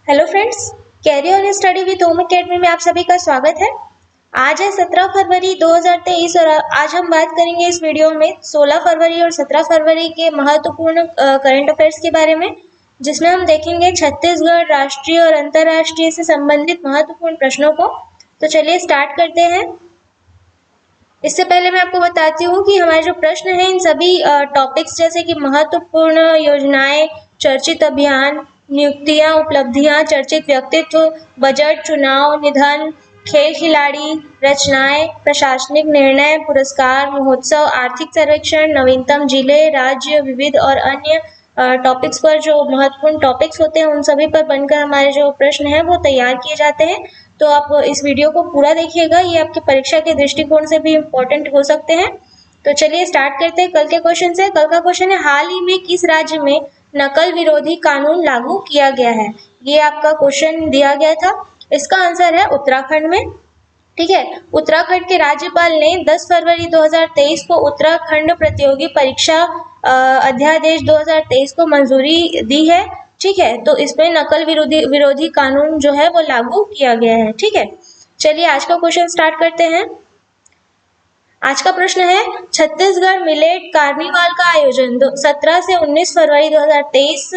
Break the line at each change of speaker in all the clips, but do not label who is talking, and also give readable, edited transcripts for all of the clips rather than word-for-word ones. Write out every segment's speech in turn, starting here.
Hello friends, carry on study with home academy में आप सभी का स्वागत है। आज है 17 फरवरी 2023 और आज हम बात करेंगे इस वीडियो में 16 फरवरी और 17 फरवरी के महत्वपूर्ण करंट अफेयर्स के बारे में, जिसमें हम देखेंगे छत्तीसगढ़ राष्ट्रीय और अंतर्राष्ट्रीय से संबंधित महत्वपूर्ण प्रश्नों को। तो चलिए स्टार्ट करते हैं। इससे पहले मैं आपको बताती हूँ कि हमारे जो प्रश्न हैं इन सभी टॉपिक्स जैसे कि महत्वपूर्ण योजनाएं, चर्चित अभियान, नियुक्तियां, उपलब्धियां, चर्चित व्यक्तित्व, बजट, चुनाव, निधन, खेल खिलाड़ी, रचनाएं, प्रशासनिक निर्णय, पुरस्कार, महोत्सव, आर्थिक सर्वेक्षण, नवीनतम जिले, राज्य, विविध और अन्य टॉपिक्स पर जो महत्वपूर्ण टॉपिक्स होते हैं उन सभी पर बनकर हमारे जो प्रश्न हैं वो तैयार किए जाते हैं। तो आप इस वीडियो को पूरा देखिएगा, ये आपकी परीक्षा के दृष्टिकोण से भी इम्पोर्टेंट हो सकते हैं। तो चलिए स्टार्ट करते हैं कल के क्वेश्चन से। कल का क्वेश्चन है, हाल ही में किस राज्य में नकल विरोधी कानून लागू किया गया है? ये आपका क्वेश्चन दिया गया था। इसका आंसर है उत्तराखंड में। ठीक है, उत्तराखंड के राज्यपाल ने 10 फरवरी 2023 को उत्तराखंड प्रतियोगी परीक्षा अध्यादेश 2023 को मंजूरी दी है। ठीक है, तो इसमें नकल विरोधी कानून जो है वो लागू किया गया है। ठीक है, चलिए आज का क्वेश्चन स्टार्ट करते हैं। आज का प्रश्न है, छत्तीसगढ़ मिलेट कार्निवाल का आयोजन 17 से 19 फरवरी 2023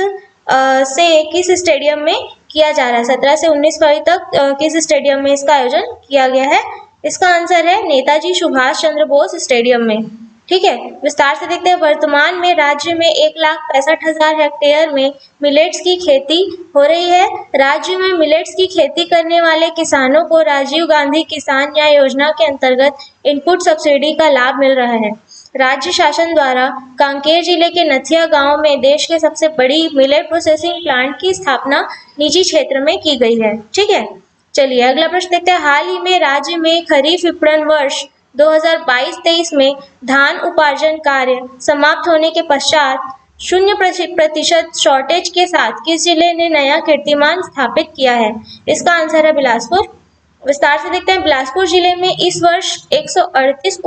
से किस स्टेडियम में किया जा रहा है? 17 से 19 फरवरी तक किस स्टेडियम में इसका आयोजन किया गया है? इसका आंसर है नेताजी सुभाष चंद्र बोस स्टेडियम में। ठीक है, विस्तार से देखते हैं। वर्तमान में राज्य में 1,65,000 हेक्टेयर में मिलेट्स की खेती हो रही है। राज्य में मिलेट्स की खेती करने वाले किसानों को राजीव गांधी किसान न्याय योजना के अंतर्गत इनपुट सब्सिडी का लाभ मिल रहा है। राज्य शासन द्वारा कांकेर जिले के नथिया गांव में देश के सबसे बड़ी मिलेट प्रोसेसिंग प्लांट की स्थापना निजी क्षेत्र में की गई है। ठीक है, चलिए अगला प्रश्न देखते हैं। हाल ही में राज्य में खरीफ विपणन वर्ष 2022-23 में धान उपार्जन कार्य समाप्त होने के पश्चात 0% शॉर्टेज के साथ किस जिले ने नया कीर्तिमान स्थापित किया है? इसका आंसर है बिलासपुर। विस्तार से देखते हैं। बिलासपुर जिले में इस वर्ष 138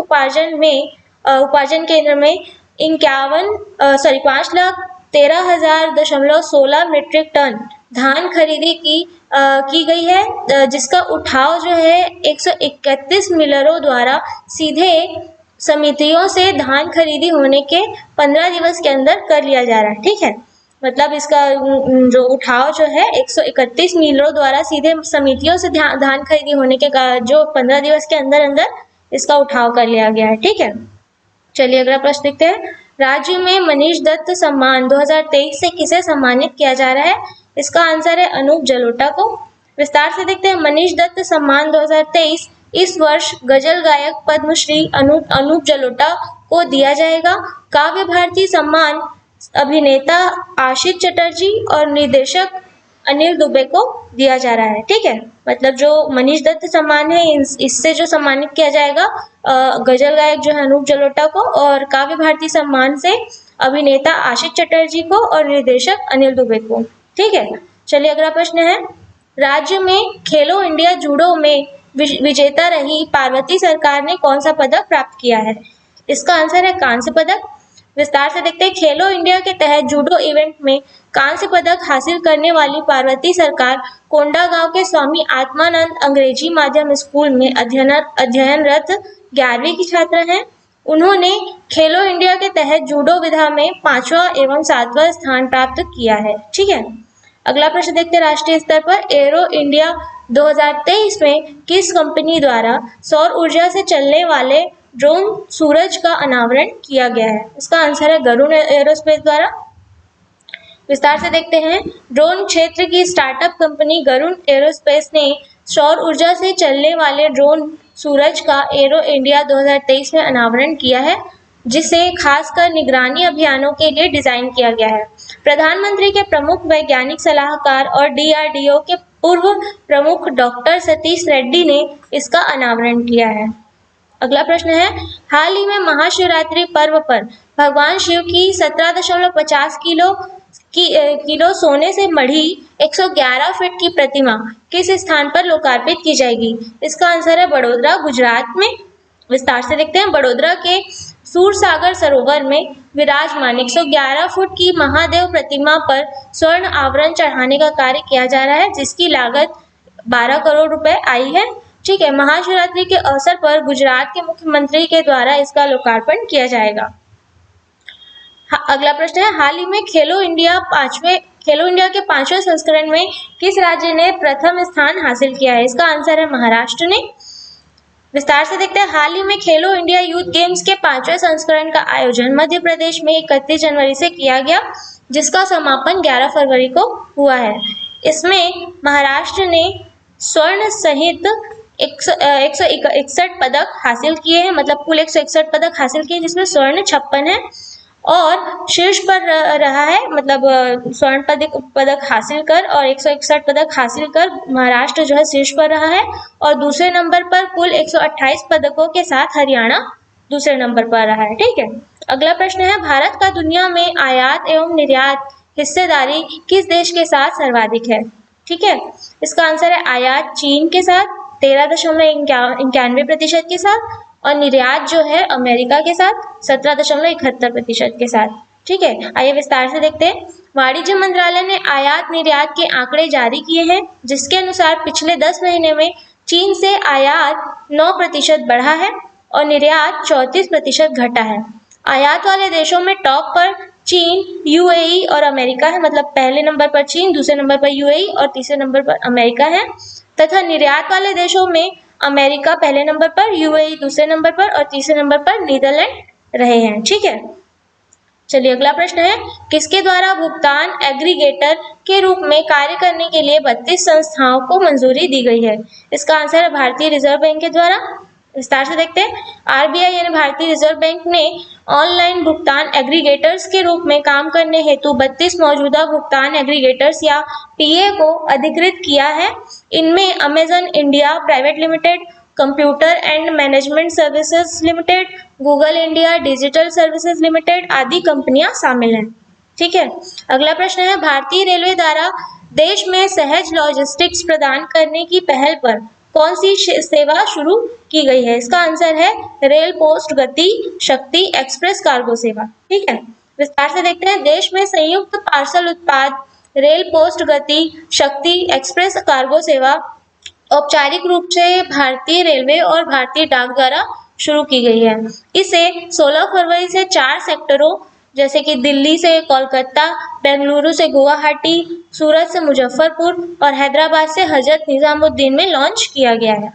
उपार्जन केंद्र में 5,13,016 मीट्रिक टन धान खरीदी की गई है, जिसका उठाव जो है 131 मिलरों द्वारा सीधे समितियों से धान खरीदी होने के 15 दिवस के अंदर कर लिया जा रहा है। ठीक है, मतलब इसका जो उठाव जो है 131 मिलरों द्वारा सीधे समितियों से धान खरीदी होने के जो 15 दिवस के अंदर अंदर इसका उठाव कर लिया गया है। ठीक है, चलिए अगला प्रश्न देखते हैं। राज्य में मनीष दत्त सम्मान 2023 से किसे सम्मानित किया जा रहा है? इसका आंसर है अनूप जलोटा को। विस्तार से देखते हैं। मनीष दत्त सम्मान 2023 इस वर्ष गजल गायक पद्मश्री अनूप जलोटा को दिया जाएगा। काव्य भारती सम्मान अभिनेता आशिष चटर्जी और निर्देशक अनिल दुबे को दिया जा रहा है। ठीक है, मतलब जो मनीष दत्त सम्मान है इससे जो सम्मानित किया जाएगा गजल गायक जो है अनूप जलोटा को, और काव्य भारती सम्मान से अभिनेता आशिष चटर्जी को और निर्देशक अनिल दुबे को। ठीक है, चलिए अगला प्रश्न है। राज्य में खेलो इंडिया जूडो में विजेता रही पार्वती सरकार ने कौन सा पदक प्राप्त किया है? इसका आंसर है कांस्य पदक। विस्तार से देखते हैं। खेलो इंडिया के तहत जूडो इवेंट में कांस्य पदक हासिल करने वाली पार्वती सरकार कोंडागांव के स्वामी आत्मानंद अंग्रेजी माध्यम स्कूल में अध्ययनरत 11वीं की छात्र हैं। उन्होंने खेलो इंडिया के तहत जूडो विधा में 5वां एवं 7वां स्थान प्राप्त किया है। ठीक है, अगला प्रश्न देखते हैं। राष्ट्रीय स्तर पर एरो इंडिया 2023 में किस कंपनी द्वारा सौर ऊर्जा से चलने वाले ड्रोन सूरज का अनावरण किया गया है? इसका आंसर है गरुड़ एरोस्पेस द्वारा। विस्तार से देखते हैं। ड्रोन क्षेत्र की स्टार्टअप कंपनी गरुड़ एरोस्पेस ने सौर ऊर्जा से चलने वाले ड्रोन सूरज का एरो इंडिया 2023 में अनावरण किया है, जिसे खासकर निगरानी अभियानों के लिए डिजाइन किया गया है। प्रधानमंत्री के प्रमुख वैज्ञानिक सलाहकार और DRDO के पूर्व प्रमुख डॉक्टर सतीश रेड्डी ने इसका अनावरण किया है। अगला प्रश्न है। हाल ही में महाशिवरात्रि पर्व पर भगवान शिव की 17.50 किलो सोने से मढ़ी 111 फीट की प्रतिमा किस स्थान पर लोकार्पित की जाएगी? इसका आंसर है बड़ोदरा, गुजरात में। विस्तार से देखते हैं। बड़ोदरा के सूरसागर सरोवर में विराजमान 111 फुट की महादेव प्रतिमा पर स्वर्ण आवरण चढ़ाने का कार्य किया जा रहा है, जिसकी लागत 12 करोड़ रुपए आई है। ठीक है, महाशिवरात्रि के अवसर पर गुजरात के मुख्यमंत्री के द्वारा इसका लोकार्पण किया जाएगा। अगला प्रश्न है, हाल ही में खेलो इंडिया के 5वें संस्करण में किस राज्य ने प्रथम स्थान हासिल किया है? इसका आंसर है महाराष्ट्र ने। विस्तार से देखते हैं, हाल ही में खेलो इंडिया यूथ गेम्स के 5वें संस्करण का आयोजन मध्य प्रदेश में 31 जनवरी से किया गया, जिसका समापन 11 फरवरी को हुआ है। इसमें महाराष्ट्र ने स्वर्ण सहित 161 पदक हासिल किए हैं, मतलब कुल 161 पदक हासिल किए, जिसमें स्वर्ण 56 है और शीर्ष पर रहा है, मतलब स्वर्ण पदक हासिल कर और 161 पदक हासिल कर महाराष्ट्र जो है शीर्ष पर रहा है। और दूसरे नंबर पर कुल 128 पदकों के साथ हरियाणा दूसरे नंबर पर रहा है। ठीक है, अगला प्रश्न है, भारत का दुनिया में आयात एवं निर्यात हिस्सेदारी किस देश के साथ सर्वाधिक है? ठीक है, इसका आंसर है आयात चीन के साथ 13.91% के साथ और निर्यात जो है अमेरिका के साथ 17.71% के साथ। ठीक है, आइए विस्तार से देखते हैं। वाणिज्य मंत्रालय ने आयात निर्यात के आंकड़े जारी किए हैं, जिसके अनुसार पिछले 10 महीने में चीन से आयात 9% बढ़ा है और निर्यात 34% घटा है। आयात वाले देशों में टॉप पर चीन, यूएई और अमेरिका है, मतलब पहले नंबर पर चीन, दूसरे नंबर पर यूएई और तीसरे नंबर पर अमेरिका है। तथा निर्यात वाले देशों में अमेरिका पहले नंबर पर, यूएई दूसरे नंबर पर और तीसरे नंबर पर नीदरलैंड रहे हैं। ठीक है, चलिए अगला प्रश्न है, किसके द्वारा भुगतान एग्रीगेटर के रूप में कार्य करने के लिए 32 संस्थाओं को मंजूरी दी गई है? इसका आंसर है भारतीय रिजर्व बैंक के द्वारा। विस्तार से देखते हैं, आरबीआई यानी भारतीय रिजर्व बैंक ने ऑनलाइन भुगतान एग्रीगेटर्स के रूप में काम करने हेतु 32 मौजूदा भुगतान एग्रीगेटर्स या पीए को अधिकृत किया है। इनमें Amazon India private limited, computer and management services limited, Google India digital services limited आदि कंपनियां शामिल हैं। ठीक है, अगला प्रश्न है, भारतीय रेलवे द्वारा देश में सहज लॉजिस्टिक्स प्रदान करने की पहल पर कौन सी सेवा शुरू की गई है? इसका आंसर है रेल पोस्ट गति शक्ति एक्सप्रेस कार्गो सेवा। ठीक है, विस्तार से देखते हैं, देश में संयुक्त पार्सल उत्पाद रेल पोस्ट गति शक्ति एक्सप्रेस कार्गो सेवा औपचारिक रूप से भारतीय रेलवे और भारतीय डाक द्वारा शुरू की गई है। इसे 16 फरवरी से 4 सेक्टरों जैसे कि दिल्ली से कोलकाता, बेंगलुरु से गुवाहाटी, सूरत से मुजफ्फरपुर और हैदराबाद से हजरत निजामुद्दीन में लॉन्च किया गया है।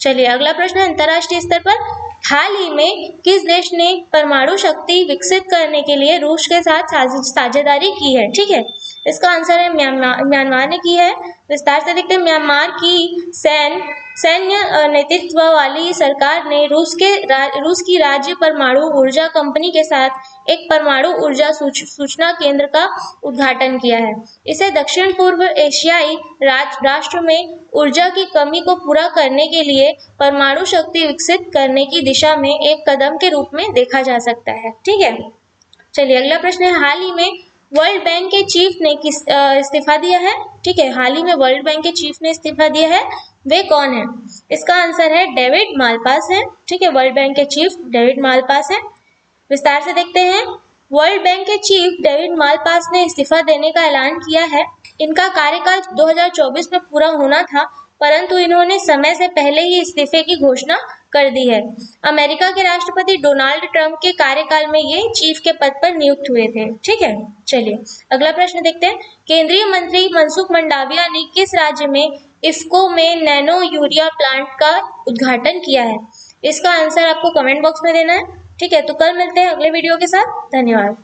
चलिए अगला प्रश्न है, अंतर्राष्ट्रीय स्तर पर हाल ही में किस देश ने परमाणु शक्ति विकसित करने के लिए रूस के साथ साझेदारी की है? ठीक है, इसका आंसर है म्यांमार ने की है। विस्तार से देखते हैं, म्यांमार की सैन्य नेतृत्व वाली सरकार ने रूस की राज्य परमाणु ऊर्जा कंपनी के साथ एक परमाणु ऊर्जा सूचना केंद्र का उद्घाटन किया है। इसे दक्षिण पूर्व एशियाई राष्ट्र में ऊर्जा की कमी को पूरा करने के लिए परमाणु शक्ति विकसित करने की दिशा में एक कदम के रूप में देखा जा सकता है। ठीक है, चलिए अगला प्रश्न है, हाल ही में वर्ल्ड बैंक के चीफ ने इस्तीफा दिया है? ठीक है, हाल ही में वर्ल्ड बैंक के चीफ ने इस्तीफा दिया है, वे कौन है? इसका आंसर है डेविड मालपास है। ठीक है, वर्ल्ड बैंक के चीफ डेविड मालपास है। विस्तार से देखते हैं, वर्ल्ड बैंक के चीफ डेविड मालपास ने इस्तीफा देने का ऐलान किया है। इनका कार्यकाल 2024 में पूरा होना था, परंतु इन्होंने समय से पहले ही इस्तीफे की घोषणा कर दी है। अमेरिका के राष्ट्रपति डोनाल्ड ट्रंप के कार्यकाल में ये चीफ के पद पर नियुक्त हुए थे। ठीक है, चलिए अगला प्रश्न देखते हैं, केंद्रीय मंत्री मनसुख मंडाविया ने किस राज्य में इफ्को में नैनो यूरिया प्लांट का उद्घाटन किया है? इसका आंसर आपको कमेंट बॉक्स में देना है। ठीक है, तो कल मिलते हैं अगले वीडियो के साथ। धन्यवाद।